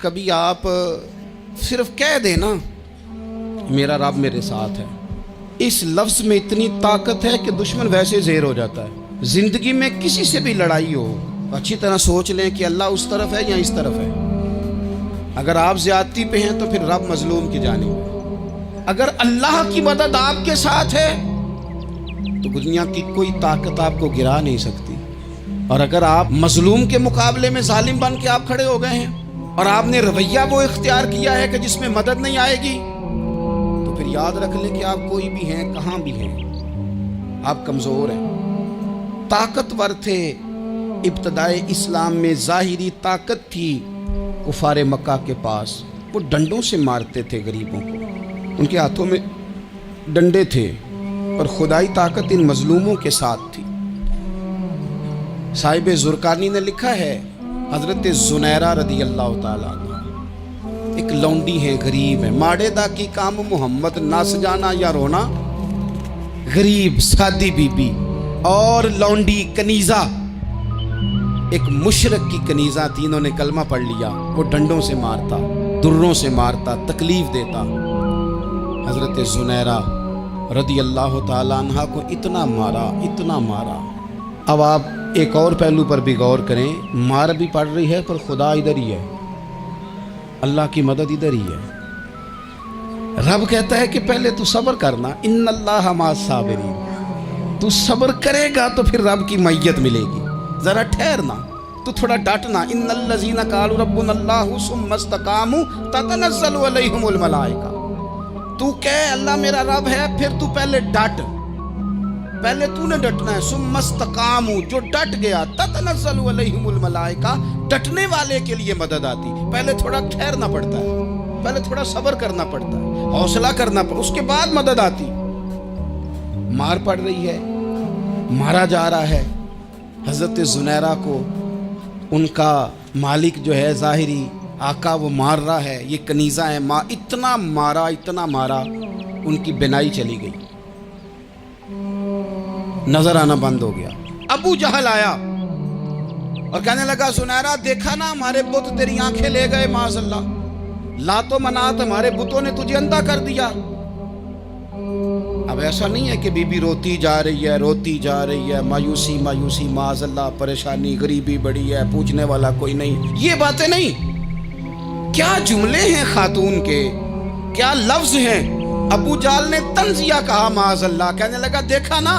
کبھی آپ صرف کہہ دیں نا میرا رب میرے ساتھ ہے، اس لفظ میں اتنی طاقت ہے کہ دشمن ویسے زیر ہو جاتا ہے۔ زندگی میں کسی سے بھی لڑائی ہو اچھی طرح سوچ لیں کہ اللہ اس طرف ہے یا اس طرف ہے۔ اگر آپ زیادتی پہ ہیں تو پھر رب مظلوم کی جانب ہے۔ اگر اللہ کی مدد آپ کے ساتھ ہے تو دنیا کی کوئی طاقت آپ کو گرا نہیں سکتی، اور اگر آپ مظلوم کے مقابلے میں ظالم بن کے آپ کھڑے ہو گئے ہیں اور آپ نے رویہ وہ اختیار کیا ہے کہ جس میں مدد نہیں آئے گی، تو پھر یاد رکھ لیں کہ آپ کوئی بھی ہیں، کہاں بھی ہیں، آپ کمزور ہیں۔ طاقتور تھے ابتدائے اسلام میں، ظاہری طاقت تھی کفار مکہ کے پاس، وہ ڈنڈوں سے مارتے تھے غریبوں کو، ان کے ہاتھوں میں ڈنڈے تھے، پر خدائی طاقت ان مظلوموں کے ساتھ تھی۔ صاحب زرقانی نے لکھا ہے، حضرت زنیرہ رضی اللہ تعالیٰ عنہ ایک لونڈی ہے، غریب ہے، ماڑے دا کی کام محمد نس جانا یا رونا، غریب سادی بی بی اور لونڈی کنیزہ، ایک مشرک کی کنیزہ تھی، انہوں نے کلمہ پڑھ لیا، وہ ڈنڈوں سے مارتا، دروں سے مارتا، تکلیف دیتا۔ حضرت زنیرہ رضی اللہ تعالیٰ عنہ کو اتنا مارا۔ اب آپ ایک اور پہلو پر بھی غور کریں، مار بھی پڑ رہی ہے پر خدا ادھر ہی ہے، اللہ کی مدد ادھر ہی ہے۔ رب کہتا ہے کہ پہلے تو صبر کرنا، ان اللہ مع الصابرین، تو صبر کرے گا تو پھر رب کی معیت ملے گی، ذرا ٹھہرنا، تو تھوڑا ڈٹنا۔ ان الذین قالوا ربنا اللہ ثم استقاموا تتنزل علیہم الملائکہ، تو کہے اللہ میرا رب ہے، پھر تو پہلے ڈٹ، پہلے تو نے ڈٹنا ہے۔ ثم استقاموا، جو ڈٹ گیا، تتنزل علیہم الملائکہ، ڈٹنے والے کے لیے مدد آتی، پہلے تھوڑا ٹھہرنا پڑتا ہے، پہلے تھوڑا صبر کرنا پڑتا ہے، حوصلہ کرنا پڑتا، اس کے بعد مدد آتی۔ مار پڑ رہی ہے، مارا جا رہا ہے حضرت زنیرہ کو، ان کا مالک جو ہے ظاہری آقا وہ مار رہا ہے، یہ کنیزہ ہے، اتنا مارا ان کی بینائی چلی گئی، نظر آنا بند ہو گیا۔ ابو جہل آیا اور کہنے لگا زنیرہ دیکھا نا ہمارے بت تیری آنکھیں لے گئے، معاذ اللہ، لات و منات ہمارے بتوں نے تجھے اندھا کر دیا۔ اب ایسا نہیں ہے کہ بی بی روتی جا رہی ہے، مایوسی معاذ اللہ، پریشانی، غریبی بڑی ہے، پوچھنے والا کوئی نہیں، یہ باتیں نہیں۔ کیا جملے ہیں خاتون کے، کیا لفظ ہیں۔ ابو جہل نے طنزیہ کہا، معاذ اللہ، کہنے لگا دیکھا نا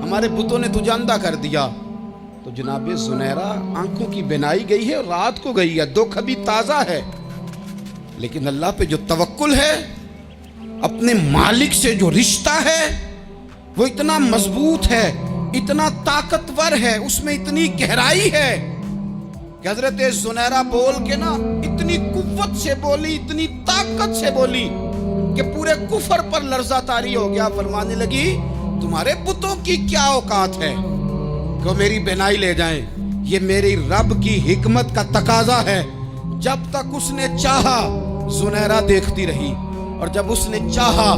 ہمارے بتوں نے تجھے اندھا کر دیا۔ تو جناب زنیرہ آنکھوں کی بینائی گئی ہے، رات کو گئی ہے، دکھ ابھی تازہ ہے، لیکن اللہ پہ جو توکل ہے، اپنے مالک سے جو رشتہ ہے وہ اتنا مضبوط ہے، اتنا طاقتور ہے، اس میں اتنی گہرائی ہے کہ حضرت زنیرہ بول کے نا اتنی قوت سے بولی، اتنی طاقت سے بولی کہ پورے کفر پر لرزہ طاری ہو گیا۔ فرمانے لگی تمہارے بتوں کی کیا اوقات ہے کہ وہ میری بینائی لے جائیں، یہ میری رب کی حکمت کا تقاضا ہے۔ جب تک اس نے چاہا زنیرہ دیکھتی رہی، اور جب اس نے چاہا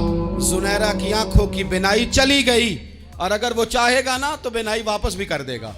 زنیرہ کی آنکھوں کی بینائی چلی گئی، اور اگر وہ چاہے گا نا تو بینائی واپس بھی کر دے گا۔